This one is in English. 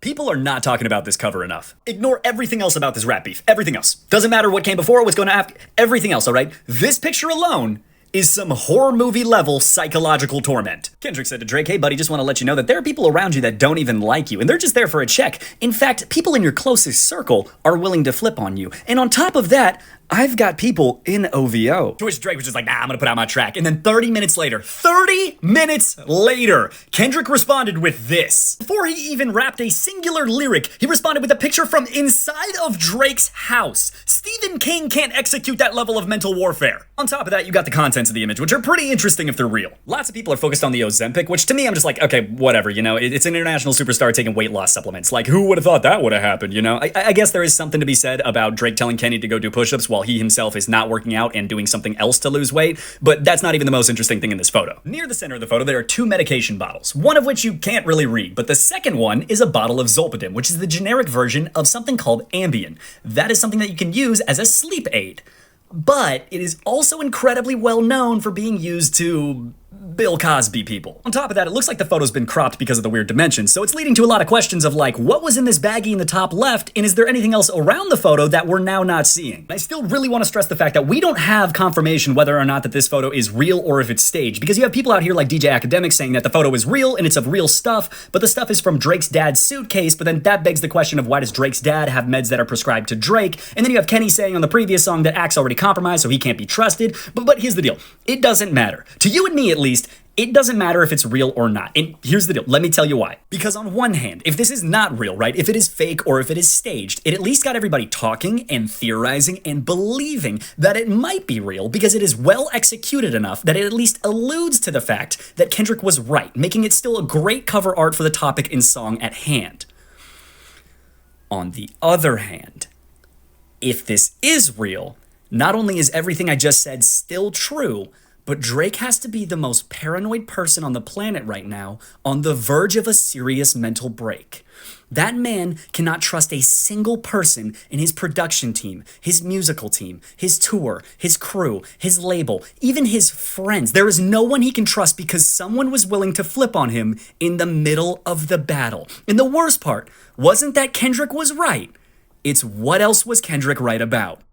People are not talking about this cover enough. Ignore everything else about this rap beef. Everything else. Doesn't matter what came before, what's going to after. Everything else, alright? This picture alone is some horror movie level psychological torment. Kendrick said to Drake, "Hey buddy, just want to let you know that there are people around you that don't even like you, and they're just there for a check. In fact, people in your closest circle are willing to flip on you. And on top of that, I've got people in OVO." To which Drake was just like, "Nah, I'm gonna put out my track." And then 30 minutes later, Kendrick responded with this. Before he even rapped a singular lyric, he responded with a picture from inside of Drake's house. Stephen King can't execute that level of mental warfare. On top of that, you got the contents of the image, which are pretty interesting if they're real. Lots of people are focused on the Ozempic, which to me, I'm just like, okay, whatever, you know, it's an international superstar taking weight loss supplements. Like, who would have thought that would have happened, you know? I guess there is something to be said about Drake telling Kenny to go do push-ups while he himself is not working out and doing something else to lose weight, but that's not even the most interesting thing in this photo. Near the center of the photo, there are two medication bottles, one of which you can't really read, but the second one is a bottle of Zolpidem, which is the generic version of something called Ambien. That is something that you can use as a sleep aid. But it is also incredibly well known for being used to Bill Cosby people. On top of that, it looks like the photo's been cropped because of the weird dimensions, so it's leading to a lot of questions of like, what was in this baggie in the top left, and is there anything else around the photo that we're now not seeing? I still really want to stress the fact that we don't have confirmation whether or not that this photo is real or if it's staged, because you have people out here like DJ Academic saying that the photo is real and it's of real stuff, but the stuff is from Drake's dad's suitcase, but then that begs the question of why does Drake's dad have meds that are prescribed to Drake? And then you have Kenny saying on the previous song that Act's already compromised, so he can't be trusted, but here's the deal. It doesn't matter. To you and me, at least, it doesn't matter if it's real or not. And here's the deal. Let me tell you why. Because on one hand, if this is not real, right? If it is fake or if it is staged, it at least got everybody talking and theorizing and believing that it might be real because it is well executed enough that it at least alludes to the fact that Kendrick was right, making it still a great cover art for the topic and song at hand. On the other hand, if this is real, not only is everything I just said still true, but Drake has to be the most paranoid person on the planet right now, on the verge of a serious mental break. That man cannot trust a single person in his production team, his musical team, his tour, his crew, his label, even his friends. There is no one he can trust because someone was willing to flip on him in the middle of the battle. And the worst part wasn't that Kendrick was right. It's what else was Kendrick right about?